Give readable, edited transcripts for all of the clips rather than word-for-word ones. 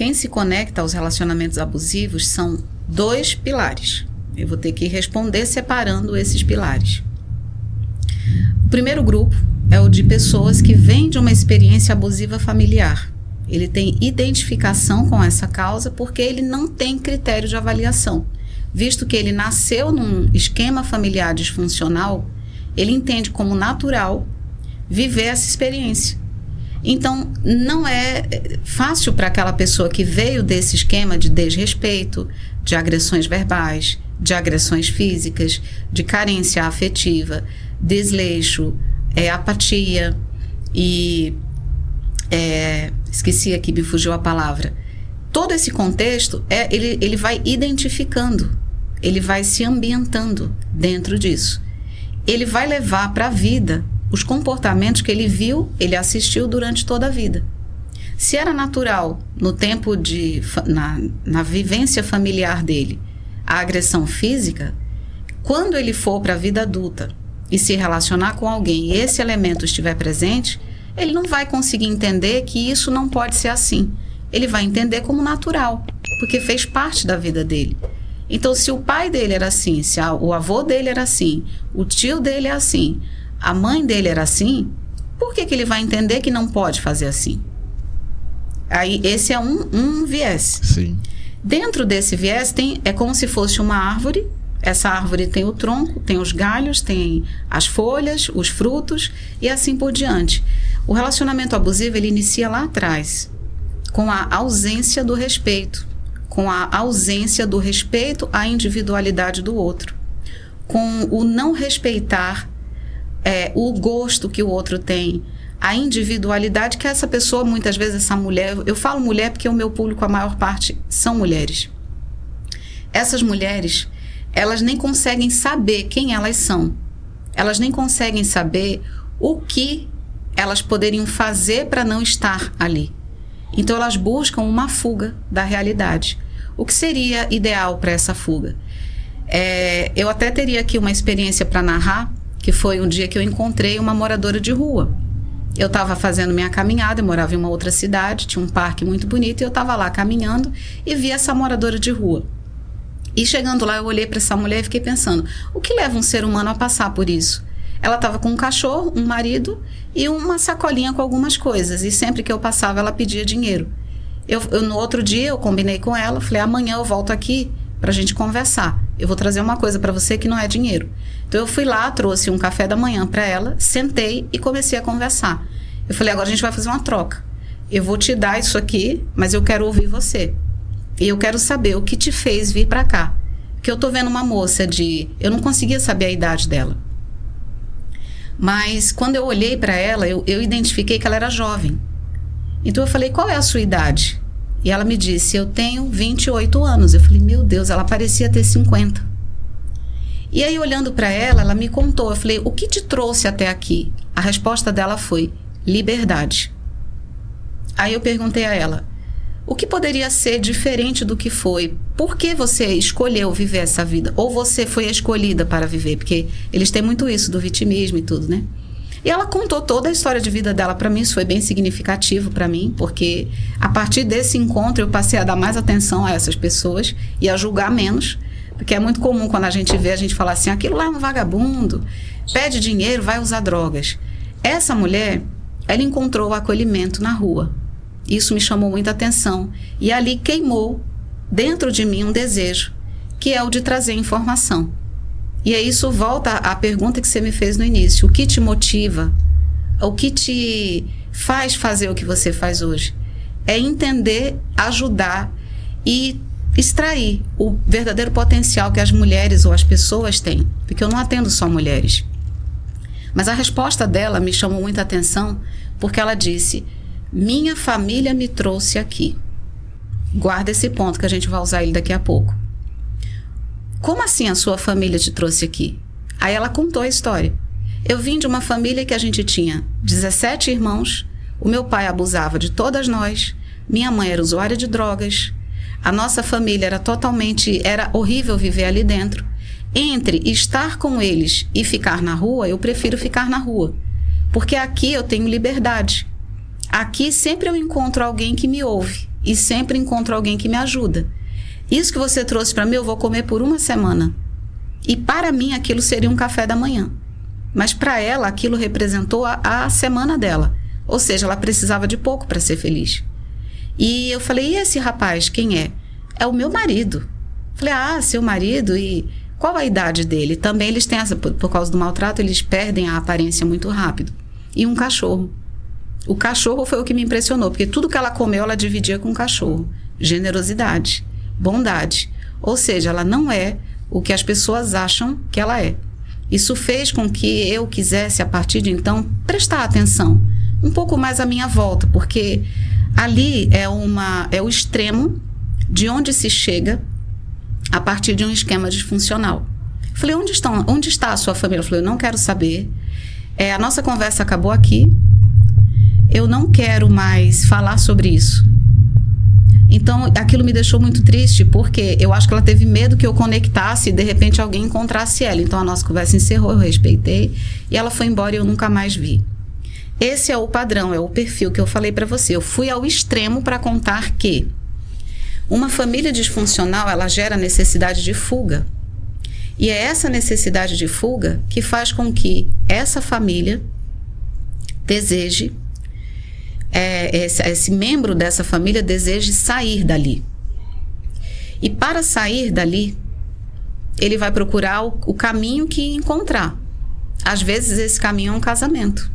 quem se conecta aos relacionamentos abusivos são 2 pilares. Eu vou ter que responder separando esses pilares. O primeiro grupo é o de pessoas que vêm de uma experiência abusiva familiar. Ele tem identificação com essa causa porque ele não tem critério de avaliação. Visto que ele nasceu num esquema familiar disfuncional, ele entende como natural viver essa experiência. Então, não é fácil para aquela pessoa que veio desse esquema de desrespeito, de agressões verbais, de agressões físicas, de carência afetiva, desleixo, apatia e... esqueci aqui, me fugiu a palavra. Todo esse contexto, ele vai identificando, ele vai se ambientando dentro disso. Ele vai levar para a vida os comportamentos que ele viu, ele assistiu durante toda a vida. Se era natural, no tempo na vivência familiar dele, a agressão física, quando ele for para a vida adulta e se relacionar com alguém e esse elemento estiver presente, ele não vai conseguir entender que isso não pode ser assim. Ele vai entender como natural, porque fez parte da vida dele. Então, se o pai dele era assim, se o avô dele era assim, o tio dele é assim, a mãe dele era assim, por que ele vai entender que não pode fazer assim? Aí, esse é um viés. Sim. Dentro desse viés, é como se fosse uma árvore. Essa árvore tem o tronco, tem os galhos, tem as folhas, os frutos e assim por diante. O relacionamento abusivo, ele inicia lá atrás, com a ausência do respeito, com a ausência do respeito à individualidade do outro, com o não respeitar o gosto que o outro tem, a individualidade que essa pessoa, muitas vezes essa mulher, eu falo mulher porque o meu público, a maior parte, são mulheres. Essas mulheres, elas nem conseguem saber quem elas são. Elas nem conseguem saber o que elas poderiam fazer para não estar ali. Então, elas buscam uma fuga da realidade. O que seria ideal para essa fuga? Eu até teria aqui uma experiência para narrar, que foi um dia que eu encontrei uma moradora de rua. Eu estava fazendo minha caminhada, eu morava em uma outra cidade, tinha um parque muito bonito, e eu estava lá caminhando e vi essa moradora de rua. E chegando lá, eu olhei para essa mulher e fiquei pensando, o que leva um ser humano a passar por isso? Ela estava com um cachorro, um marido e uma sacolinha com algumas coisas. E sempre que eu passava, ela pedia dinheiro. No outro dia, eu combinei com ela, falei, amanhã eu volto aqui para a gente conversar. Eu vou trazer uma coisa para você que não é dinheiro. Então, eu fui lá, trouxe um café da manhã para ela, sentei e comecei a conversar. Eu falei, agora a gente vai fazer uma troca. Eu vou te dar isso aqui, mas eu quero ouvir você. E eu quero saber o que te fez vir para cá. Porque eu tô vendo uma moça eu não conseguia saber a idade dela. Mas quando eu olhei para ela, eu identifiquei que ela era jovem. Então eu falei, qual é a sua idade? E ela me disse, eu tenho 28 anos. Eu falei, meu Deus, ela parecia ter 50. E aí, olhando para ela, ela me contou. Eu falei, o que te trouxe até aqui? A resposta dela foi, liberdade. Aí eu perguntei a ela, o que poderia ser diferente do que foi? Por que você escolheu viver essa vida? Ou você foi escolhida para viver? Porque eles têm muito isso do vitimismo e tudo, né? E ela contou toda a história de vida dela para mim. Isso foi bem significativo para mim, porque a partir desse encontro eu passei a dar mais atenção a essas pessoas e a julgar menos. Porque é muito comum quando a gente vê, a gente falar assim, aquilo lá é um vagabundo, pede dinheiro, vai usar drogas. Essa mulher, ela encontrou o acolhimento na rua. Isso me chamou muita atenção. E ali queimou dentro de mim um desejo, que é o de trazer informação. E aí isso volta à pergunta que você me fez no início. O que te motiva? O que te faz fazer o que você faz hoje? É entender, ajudar e extrair o verdadeiro potencial que as mulheres ou as pessoas têm. Porque eu não atendo só mulheres. Mas a resposta dela me chamou muita atenção, porque ela disse, minha família me trouxe aqui. Guarda esse ponto que a gente vai usar ele daqui a pouco. Como assim a sua família te trouxe aqui? Aí ela contou a história. Eu vim de uma família que a gente tinha 17 irmãos, o meu pai abusava de todas nós, minha mãe era usuária de drogas, a nossa família era horrível viver ali dentro. Entre estar com eles e ficar na rua, eu prefiro ficar na rua. Porque aqui eu tenho liberdade. Aqui sempre eu encontro alguém que me ouve e sempre encontro alguém que me ajuda. Isso que você trouxe para mim, eu vou comer por uma semana. E para mim aquilo seria um café da manhã. Mas para ela aquilo representou a semana dela. Ou seja, ela precisava de pouco para ser feliz. E eu falei, e esse rapaz, quem é? É o meu marido. Falei, seu marido, e qual a idade dele? Também eles têm por causa do maltrato, eles perdem a aparência muito rápido. E um cachorro. O cachorro foi o que me impressionou, porque tudo que ela comeu, ela dividia com o cachorro. Generosidade, bondade. Ou seja, ela não é o que as pessoas acham que ela é. Isso fez com que eu quisesse, a partir de então, prestar atenção um pouco mais à minha volta, porque ali é o extremo de onde se chega a partir de um esquema disfuncional. Falei, onde está a sua família? Eu falei, eu não quero saber. A nossa conversa acabou aqui. Eu não quero mais falar sobre isso. Então, aquilo me deixou muito triste, porque eu acho que ela teve medo que eu conectasse e, de repente, alguém encontrasse ela. Então, a nossa conversa encerrou, eu respeitei, e ela foi embora e eu nunca mais vi. Esse é o padrão, é o perfil que eu falei para você. Eu fui ao extremo para contar que uma família disfuncional, ela gera necessidade de fuga. E é essa necessidade de fuga que faz com que essa família deseje, esse membro dessa família deseje sair dali. E para sair dali, ele vai procurar o caminho que encontrar. Às vezes esse caminho é um casamento.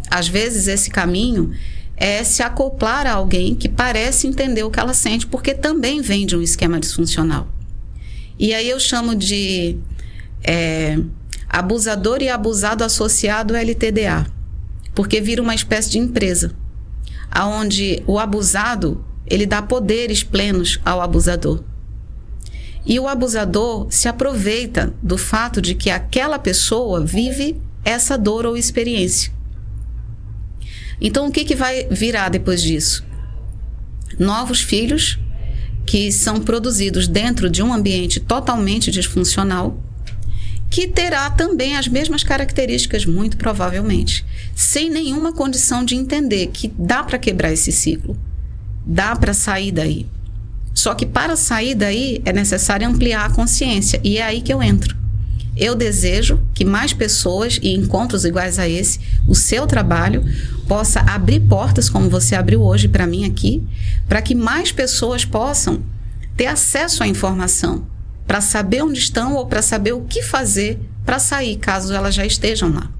Às vezes esse caminho é se acoplar a alguém que parece entender o que ela sente, porque também vem de um esquema disfuncional. E aí eu chamo de abusador e abusado associado LTDA, porque vira uma espécie de empresa, onde o abusado, ele dá poderes plenos ao abusador. E o abusador se aproveita do fato de que aquela pessoa vive essa dor ou experiência. Então, o que vai virar depois disso? Novos filhos que são produzidos dentro de um ambiente totalmente disfuncional, que terá também as mesmas características, muito provavelmente, sem nenhuma condição de entender que dá para quebrar esse ciclo, dá para sair daí. Só que para sair daí é necessário ampliar a consciência, e é aí que eu entro. Eu desejo que mais pessoas e encontros iguais a esse, o seu trabalho, possa abrir portas como você abriu hoje para mim aqui, para que mais pessoas possam ter acesso à informação, para saber onde estão ou para saber o que fazer para sair, caso elas já estejam lá.